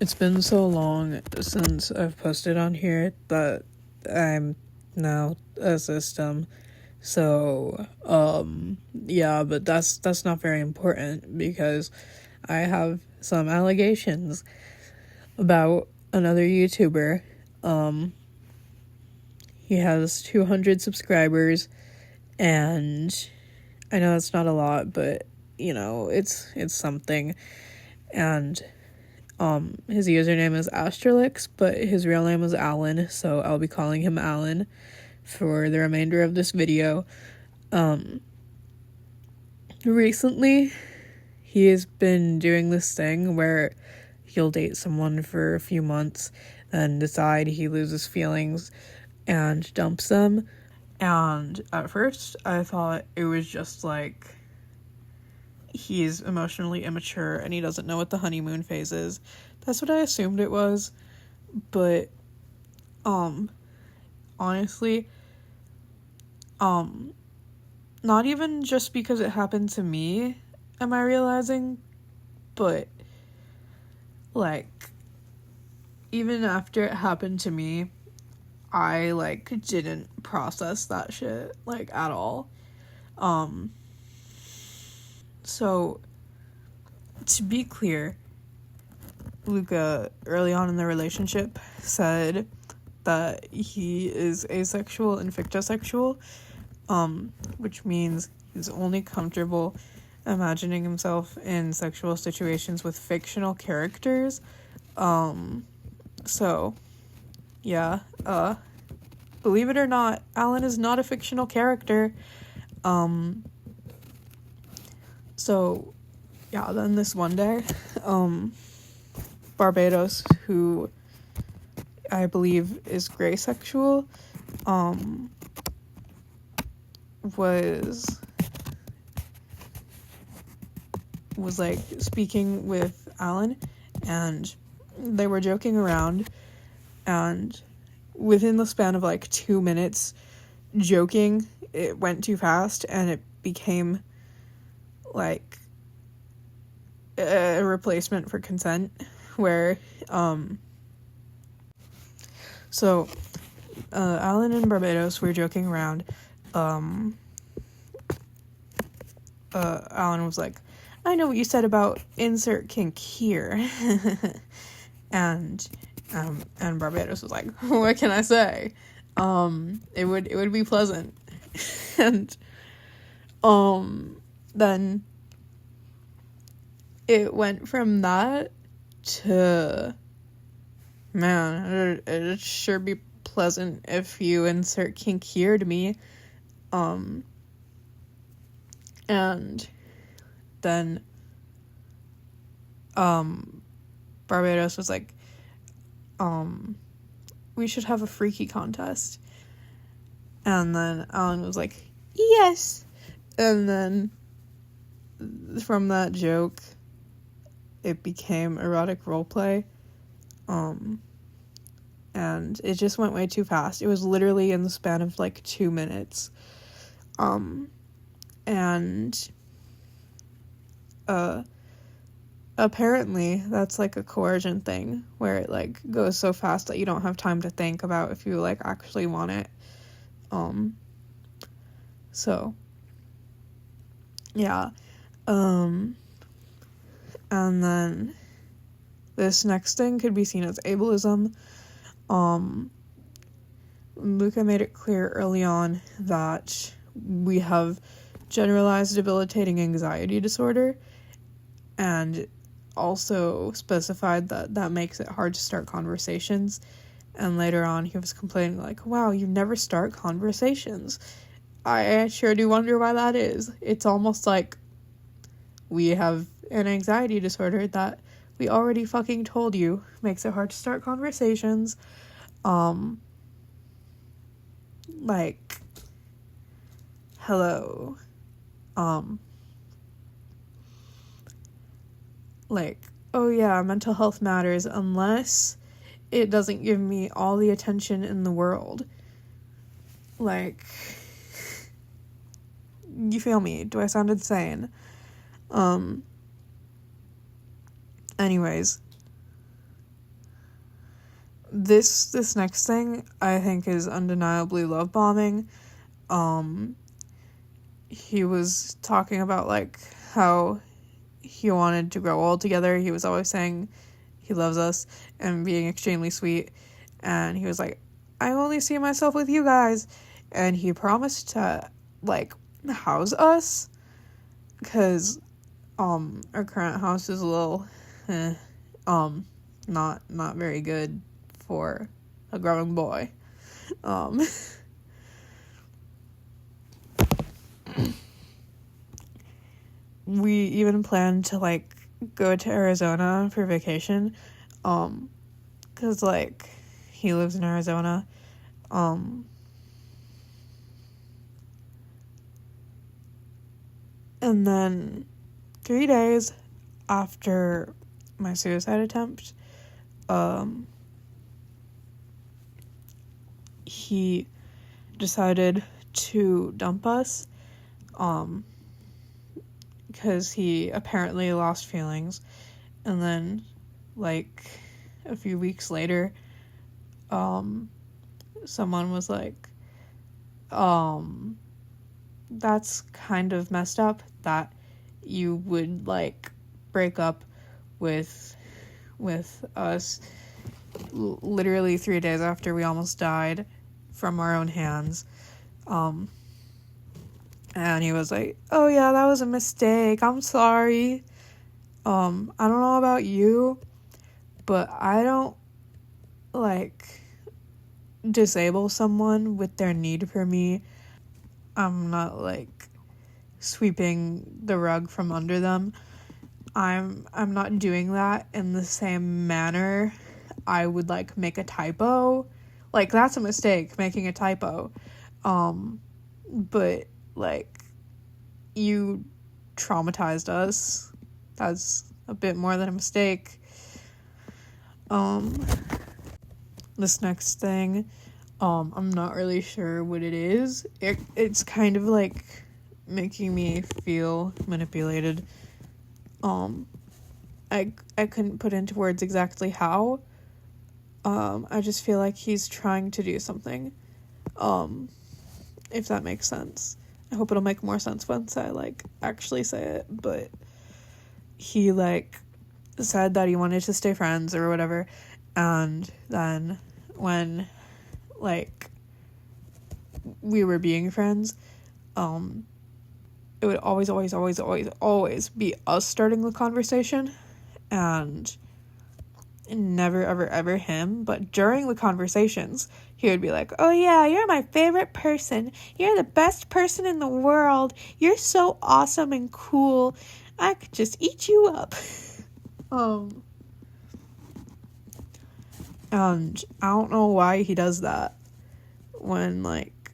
It's been so long since I've posted on here that I'm now a system. So, yeah, but that's not very important because I have some allegations about another YouTuber. He has 200 subscribers, and I know that's not a lot, but it's something. And his username is astralix, but his real name is Alan, so I'll be calling him Alan for the remainder of this video. Recently, he has been doing this thing where he'll date someone for a few months, then decide he loses feelings and dumps them. And at first, I thought it was just like he's emotionally immature and he doesn't know what the honeymoon phase is. That's what I assumed it was. But honestly, not even just because it happened to me am I realizing, but like even after it happened to me, I didn't process that shit at all. So to be clear, Luca, early on in the relationship, said that he is asexual and fictosexual, which means he's only comfortable imagining himself in sexual situations with fictional characters. So, yeah, believe it or not, Alan is not a fictional character. So, yeah, then this one day, Barbados, who I believe is gray sexual, was speaking with Alan, and they were joking around, and within the span of 2 minutes joking, it went too fast and it became a replacement for consent, where Alan and Barbados were joking around. Alan was like, I know what you said about insert kink here. and Barbados was like, what can I say? It would be pleasant. And then it went from that to, man, it'd sure be pleasant if you insert kink here to me. And then Barbados was like, we should have a freaky contest. And then Alan was like, yes. And then from that joke, it became erotic roleplay. And it just went way too fast. It was literally in the span of 2 minutes. And apparently that's a coercion thing where it goes so fast that you don't have time to think about if you actually want it. So yeah. And then this next thing could be seen as ableism. Luca made it clear early on that we have generalized debilitating anxiety disorder, and also specified that makes it hard to start conversations. And later on he was complaining wow, you never start conversations. I sure do wonder why that is. It's almost like we have an anxiety disorder that we already fucking told you makes it hard to start conversations. Hello. Oh yeah, mental health matters unless it doesn't give me all the attention in the world. You feel me? Do I sound insane? Anyways, This next thing I think is undeniably love bombing. He was talking about like how he wanted to grow old together. He was always saying he loves us and being extremely sweet. And he was like, I only see myself with you guys. And he promised to like house us because our current house is a little not very good for a growing boy. We even planned to like go to Arizona for vacation, because like he lives in Arizona, and then 3 days after my suicide attempt, he decided to dump us, because he apparently lost feelings. And then like a few weeks later, someone was like, that's kind of messed up that you would like break up with us literally 3 days after we almost died from our own hands. And he was like, oh yeah, that was a mistake, I'm sorry. I don't know about you, but I don't like disable someone with their need for me. I'm not like sweeping the rug from under them. I'm not doing that in the same manner I would like make a typo. Like that's a mistake, making a typo. But like you traumatized us. That's a bit more than a mistake. This next thing, I'm not really sure what it is. It's kind of like making me feel manipulated. I couldn't put into words exactly how. I just feel like he's trying to do something. If that makes sense. I hope it'll make more sense once I like actually say it, but he like said that he wanted to stay friends or whatever, and then when like we were being friends, it would always be us starting the conversation and never ever him. But during the conversations he would be like, oh yeah, you're my favorite person, you're the best person in the world, you're so awesome and cool, I could just eat you up. And I don't know why he does that when like,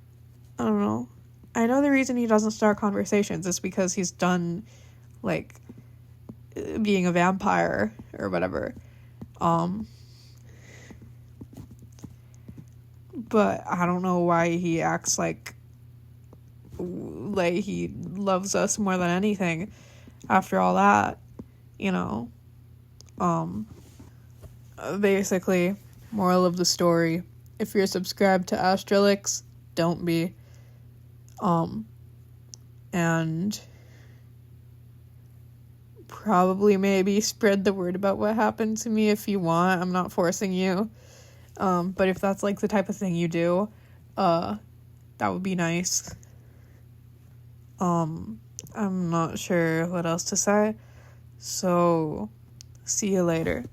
I don't know, I know the reason he doesn't start conversations is because he's done like being a vampire or whatever. But I don't know why he acts like he loves us more than anything after all that, you know. Basically, moral of the story, if you're subscribed to Astralix, don't be. And probably maybe spread the word about what happened to me if you want. I'm not forcing you. But if that's like the type of thing you do, that would be nice. I'm not sure what else to say. So, see you later.